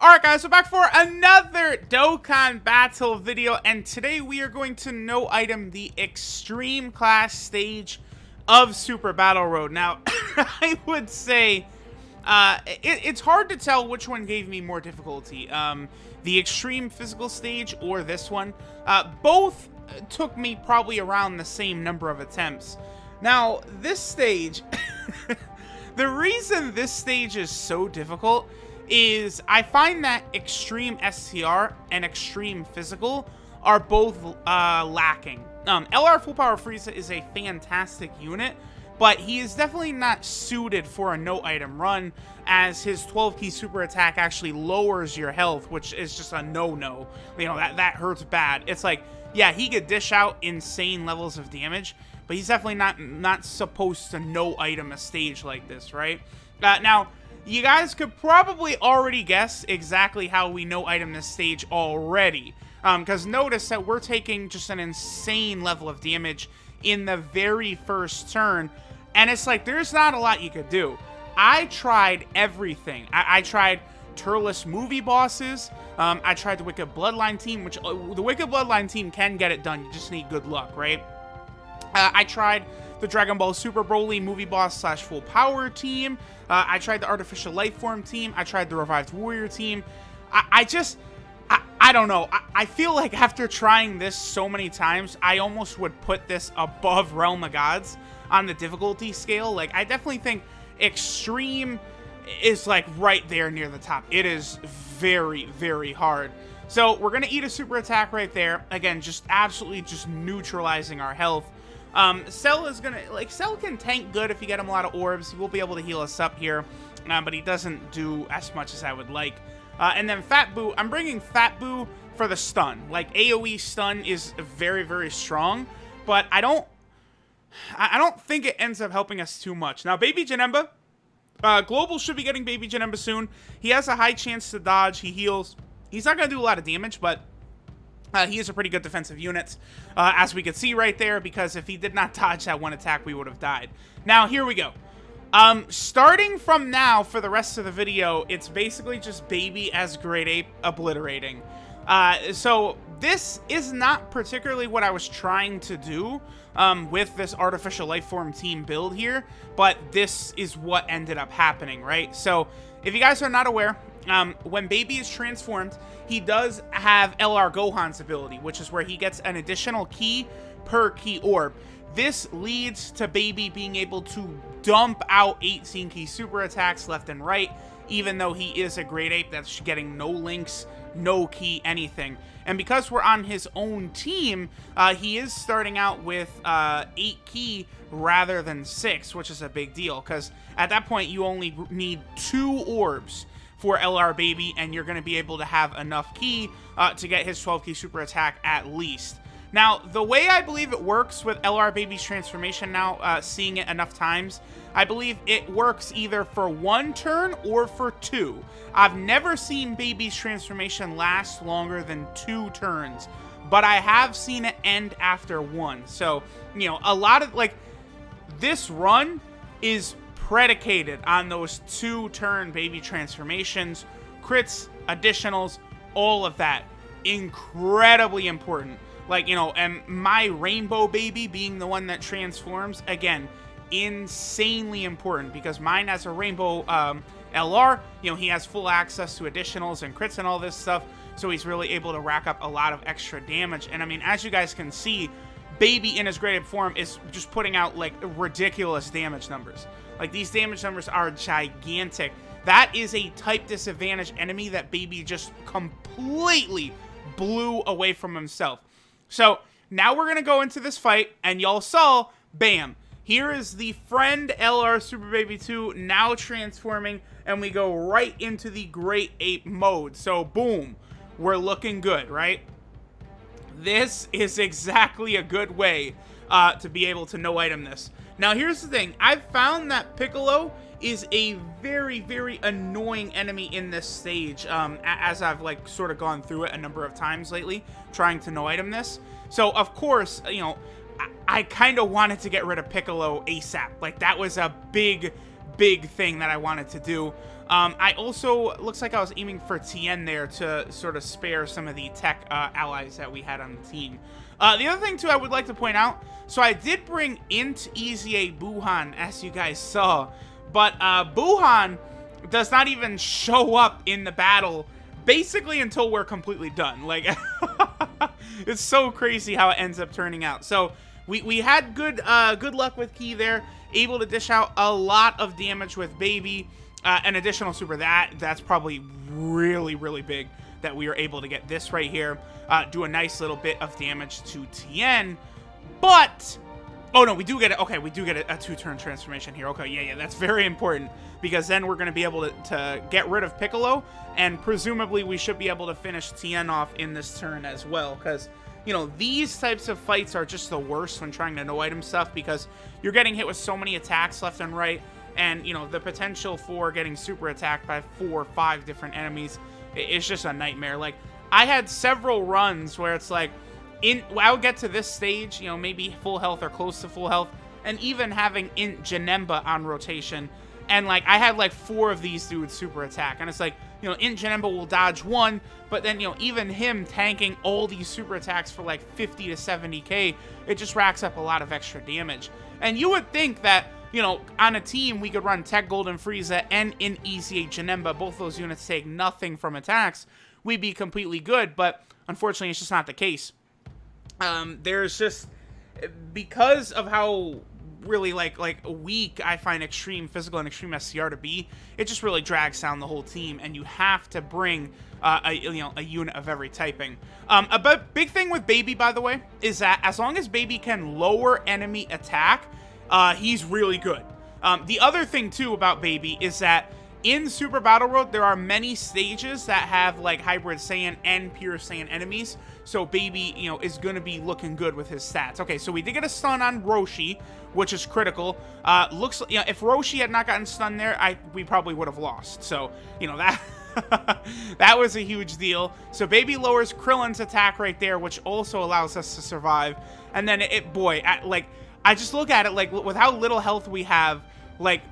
Alright guys, we're back for another Dokkan battle video, and today we are going to no-item the Extreme Class stage of Super Battle Road. Now, I would say it's hard to tell which one gave me more difficulty, the Extreme Physical stage or this one. Both took me probably around the same number of attempts. Now, this stage, the reason this stage is so difficult is I find that Extreme STR and Extreme Physical are both lacking. LR Full Power Frieza is a fantastic unit, but he is definitely not suited for a no-item run, as his 12-key super attack actually lowers your health, which is just a no-no. You know, that hurts bad. It's like, yeah, he could dish out insane levels of damage, but he's definitely not supposed to no-item a stage like this, right? Now, you guys could probably already guess exactly how we no-item this stage already. Because notice that we're taking just an insane level of damage in the very first turn. And it's like, there's not a lot you could do. I tried everything. I tried Turles movie bosses. I tried the Wicked Bloodline team, which the Wicked Bloodline team can get it done. You just need good luck, right? I tried the Dragon Ball Super Broly movie boss / full power team. I tried the Artificial Life Form team. I tried the Revived Warrior team. I don't know. I feel like after trying this so many times, I almost would put this above Realm of Gods on the difficulty scale. Like, I definitely think Extreme is like right there near the top. It is very, very hard. So we're going to eat a super attack right there. Again, just absolutely just neutralizing our health. Cell is gonna, Cell can tank good if you get him a lot of orbs. He will be able to heal us up here, but he doesn't do as much as I would like. And then Fat Boo, I'm bringing Fat Boo for the stun. Like, AoE stun is very, very strong, but I don't think it ends up helping us too much. Now, Baby Janemba, Global should be getting Baby Janemba soon. He has a high chance to dodge. He heals. He's not gonna do a lot of damage, but he is a pretty good defensive unit, as we could see right there, because if he did not dodge that one attack, we would have died. Now, here we go. Starting from now, for the rest of the video, it's basically just Baby as Great Ape obliterating. So, this is not particularly what I was trying to do with this Artificial Life Form team build here, but this is what ended up happening, right? So, if you guys are not aware, when Baby is transformed, he does have LR Gohan's ability, which is where he gets an additional key per key orb. This leads to Baby being able to dump out 18 key super attacks left and right, even though he is a Great Ape that's getting no links, no key, anything. And because we're on his own team, he is starting out with 8 key rather than 6, which is a big deal, because at that point you only need 2 orbs for LR Baby, and you're going to be able to have enough key to get his 12 key super attack at least. Now, the way I believe it works with LR Baby's transformation now, seeing it enough times, I believe it works either for 1 turn or for 2. I've never seen Baby's transformation last longer than 2 turns, but I have seen it end after 1. So, you know, a lot of, like, this run is predicated on those 2-turn Baby transformations, crits, additionals, all of that. Incredibly important. Like, you know, and my Rainbow Baby being the one that transforms, again, insanely important, because mine has a Rainbow LR, you know, he has full access to additionals and crits and all this stuff, so he's really able to rack up a lot of extra damage. And I mean, as you guys can see, Baby in his graded form is just putting out, like, ridiculous damage numbers. Like, these damage numbers are gigantic. That is a type disadvantage enemy that Baby just completely blew away from himself. So, now we're going to go into this fight, and y'all saw, bam, here is the friend LR Super Baby 2 now transforming, and we go right into the Great Ape mode. So, boom, we're looking good, right? This is exactly a good way to be able to no-item this. Now, here's the thing. I've found that Piccolo is a very, very annoying enemy in this stage, as I've, like, sort of gone through it a number of times lately, trying to no-item this. So, of course, you know, I kind of wanted to get rid of Piccolo ASAP. Like, that was a big, big thing that I wanted to do. I also, looks like I was aiming for Tien there to sort of spare some of the tech allies that we had on the team. The other thing, too, I would like to point out, so I did bring Int, Easy Buhan, as you guys saw, but Buhan does not even show up in the battle, basically until we're completely done. Like, it's so crazy how it ends up turning out. So, we had good luck with Key there, able to dish out a lot of damage with Baby. An additional super, that's probably really, really big that we are able to get this right here. Do a nice little bit of damage to Tien. But, oh no, we do get it. Okay, we do get a 2-turn transformation here. Okay, yeah, that's very important. Because then we're going to be able to get rid of Piccolo. And presumably we should be able to finish Tien off in this turn as well. Because, you know, these types of fights are just the worst when trying to no-item stuff. Because you're getting hit with so many attacks left and right. And, you know, the potential for getting super attacked by 4 or 5 different enemies is just a nightmare. Like, I had several runs where it's like, I would get to this stage, you know, maybe full health or close to full health, and even having Int Janemba on rotation, and, like, I had, like, 4 of these dudes super attack, and it's like, you know, Int Janemba will dodge 1, but then, you know, even him tanking all these super attacks for, like, 50 to 70k, it just racks up a lot of extra damage. And you would think that, you know, on a team, we could run Tech Golden Frieza and in Easy Janemba. Both those units take nothing from attacks. We'd be completely good, but unfortunately, it's just not the case. There's just, because of how really, like weak I find Extreme Physical and Extreme SCR to be, it just really drags down the whole team, and you have to bring a unit of every typing. A big thing with Baby, by the way, is that as long as Baby can lower enemy attack, he's really good. The other thing, too, about Baby is that in Super Battle Road, there are many stages that have, like, Hybrid Saiyan and Pure Saiyan enemies. So Baby, you know, is going to be looking good with his stats. Okay, so we did get a stun on Roshi, which is critical. Looks, you know, if Roshi had not gotten stunned there, we probably would have lost. So, you know, that... that was a huge deal. So Baby lowers Krillin's attack right there, which also allows us to survive. And then I just look at it, like, with how little health we have, like,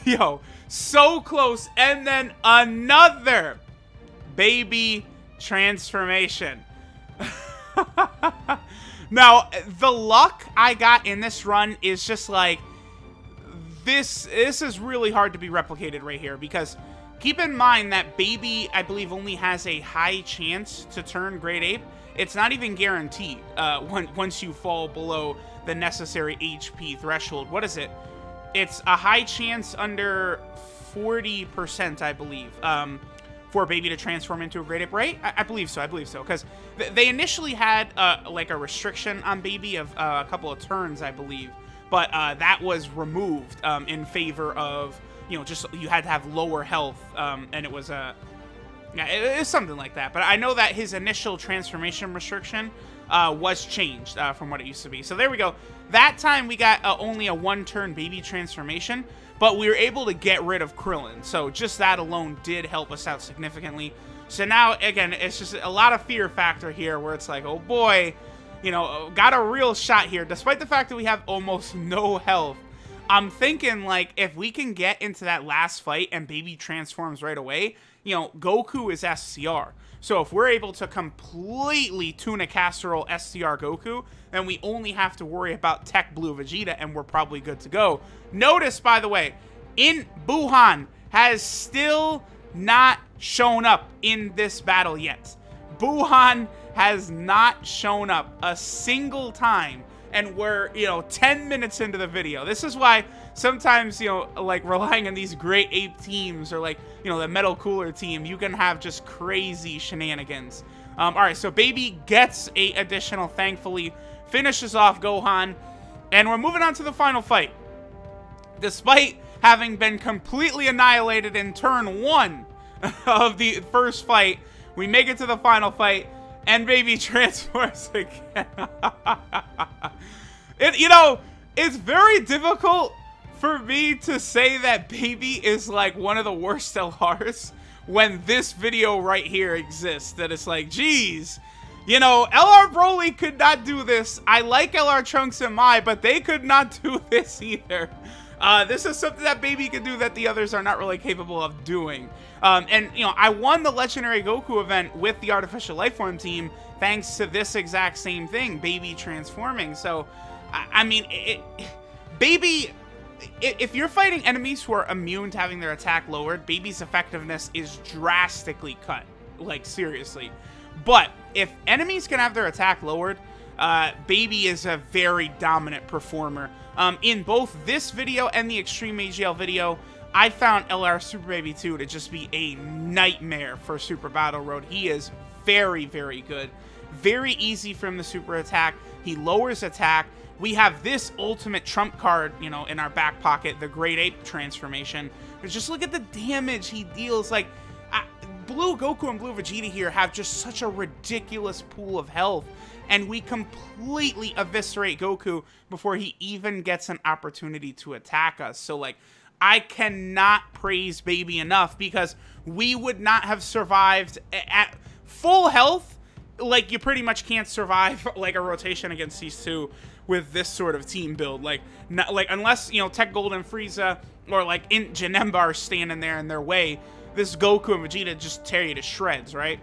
yo, so close, and then another Baby transformation. Now, the luck I got in this run is just like, this is really hard to be replicated right here, because keep in mind that Baby, I believe, only has a high chance to turn Great Ape. It's not even guaranteed once you fall below the necessary HP threshold. What is it? It's a high chance under 40%, I believe, for Baby to transform into a Great Ape, right? I believe so, because they initially had, like, a restriction on Baby of a couple of turns, I believe, but that was removed in favor of, you know, just you had to have lower health, and it was yeah, it's something like that. But I know that his initial transformation restriction was changed from what it used to be. So there we go. That time we got only a 1-turn Baby transformation, but we were able to get rid of Krillin. So just that alone did help us out significantly. So now, again, it's just a lot of fear factor here where it's like, oh boy, you know, got a real shot here. Despite the fact that we have almost no health, I'm thinking, like, if we can get into that last fight and Baby transforms right away, you know, Goku is SCR. So if we're able to completely tuna casserole SCR Goku, then we only have to worry about Tech Blue Vegeta, and we're probably good to go. Notice, by the way, Buhan has still not shown up in this battle yet. Buhan has not shown up a single time, and we're, you know, 10 minutes into the video. This is why sometimes, you know, like, relying on these Great Ape teams, or, like, you know, the Metal Cooler team, you can have just crazy shenanigans. All right, so Baby gets a additional, thankfully, finishes off Gohan, and we're moving on to the final fight. Despite having been completely annihilated in turn 1 of the first fight, we make it to the final fight, and Baby transforms again. You know, it's very difficult for me to say that Baby is, like, one of the worst LRs when this video right here exists. That it's like, geez, you know, LR Broly could not do this. I like LR Trunks and Mai, but they could not do this either. This is something that Baby can do that the others are not really capable of doing. And, you know, I won the Legendary Goku event with the Artificial Lifeform team thanks to this exact same thing, Baby transforming. So, I mean, Baby, if you're fighting enemies who are immune to having their attack lowered, Baby's effectiveness is drastically cut. Like, seriously. But if enemies can have their attack lowered, Baby is a very dominant performer. In both this video and the Extreme AGL video, I found LR Super Baby 2 to just be a nightmare for Super Battle Road. He is very, very good. Very easy for him to super attack. He lowers attack. We have this ultimate trump card, you know, in our back pocket, the Great Ape transformation. But just look at the damage he deals. Like, Blue Goku and Blue Vegeta here have just such a ridiculous pool of health, and we completely eviscerate Goku before he even gets an opportunity to attack us. So, like, I cannot praise Baby enough, because we would not have survived at full health. Like, you pretty much can't survive, like, a rotation against these two with this sort of team build. Like, not, like, unless, you know, Tech Gold and Frieza or, like, Int Janemba are standing there in their way, this Goku and Vegeta just tear you to shreds, right?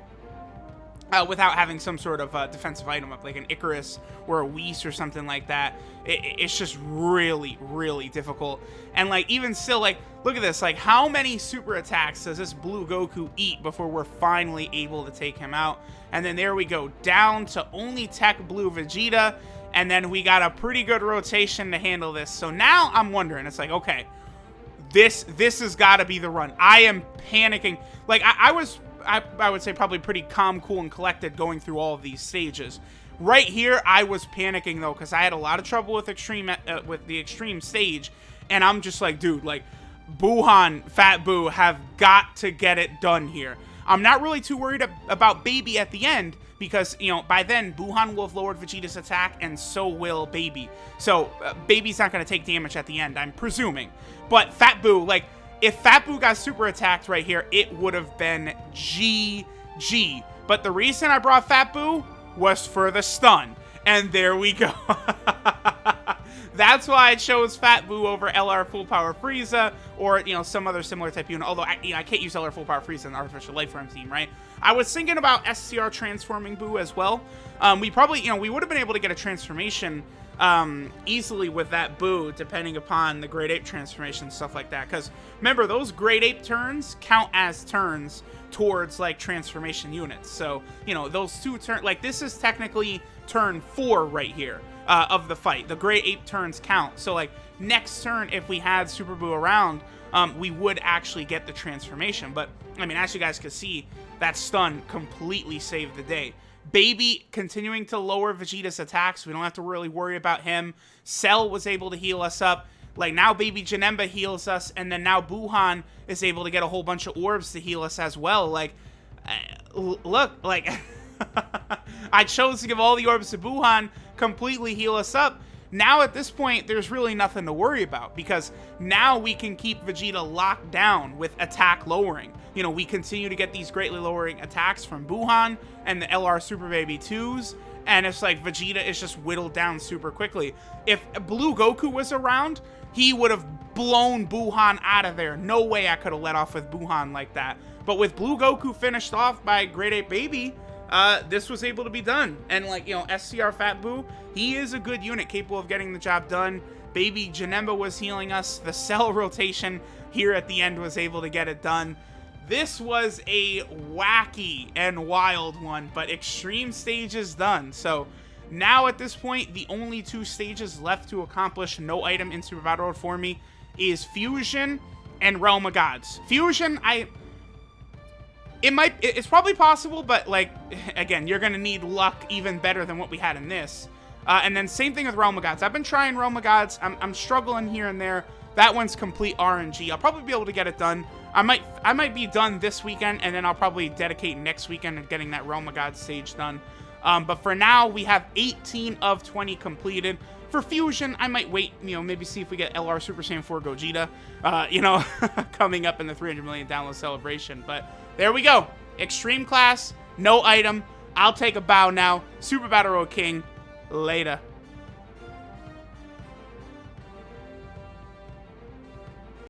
Without having some sort of defensive item up, like an Icarus or a Whis or something like that. It's just really, really difficult. And, like, even still, like, look at this. Like, how many super attacks does this Blue Goku eat before we're finally able to take him out? And then there we go, down to only Tech Blue Vegeta. And then we got a pretty good rotation to handle this. So now I'm wondering, it's like, okay, this has got to be the run. I am panicking. Like, I would say probably pretty calm, cool, and collected going through all of these stages. Right here, I was panicking, though, because I had a lot of trouble with the extreme stage. And I'm just like, dude, like, Buhan, Fat Boo have got to get it done here. I'm not really too worried about Baby at the end, because, you know, by then, Buhan will have lowered Vegeta's attack, and so will Baby. So, Baby's not going to take damage at the end, I'm presuming. But Fat Boo, like, if Fat Boo got super attacked right here, it would have been GG. But the reason I brought Fat Boo was for the stun. And there we go. That's why I chose Fat Boo over LR Full Power Frieza, or, you know, some other similar type unit. Although, I can't use LR Full Power Frieza in the Artificial Lifeform team, right? I was thinking about SCR transforming Boo as well. We probably, you know, we would have been able to get a transformation easily with that Boo, depending upon the Great Ape transformation, stuff like that. Because, remember, those Great Ape turns count as turns towards, like, transformation units. So, you know, those two turns, like, this is technically turn 4 right here. Of the fight. The Great Ape turns count. So, like, next turn, if we had Super Boo around, we would actually get the transformation. But, I mean, as you guys can see, that stun completely saved the day. Baby continuing to lower Vegeta's attacks. We don't have to really worry about him. Cell was able to heal us up. Like, now Baby Janemba heals us, and then now Buhan is able to get a whole bunch of orbs to heal us as well. Like, look, like... I chose to give all the orbs to Buhan, completely heal us up. Now at this point, there's really nothing to worry about, because now we can keep Vegeta locked down with attack lowering. You know, we continue to get these greatly lowering attacks from Buhan and the LR Super Baby 2s, and it's like Vegeta is just whittled down super quickly. If Blue Goku was around, he would have blown Buhan out of there. No way I could have let off with Buhan like that. But with Blue Goku finished off by Great Ape Baby, this was able to be done. And, like, you know, SCR Fat Boo, he is a good unit capable of getting the job done. Baby Janemba was healing us. The Cell rotation here at the end was able to get it done. This was a wacky and wild one, but extreme stage is done. So now at this point, the only 2 stages left to accomplish no item in Super Battle Road for me is Fusion and Realm of Gods. Fusion, it's probably possible, but, like, again, you're gonna need luck even better than what we had in this. And then same thing with Realm of Gods. I've been trying Realm of Gods. I'm struggling here and there. That one's complete RNG. I'll probably be able to get it done. I might be done this weekend, and then I'll probably dedicate next weekend to getting that Realm of Gods stage done. But for now, we have 18 of 20 completed. For Fusion, I might wait, you know, maybe see if we get LR Super Saiyan 4 Gogeta, you know, coming up in the 300 million download celebration. But there we go. Extreme class, no item. I'll take a bow now. Super Battle Road King. Later.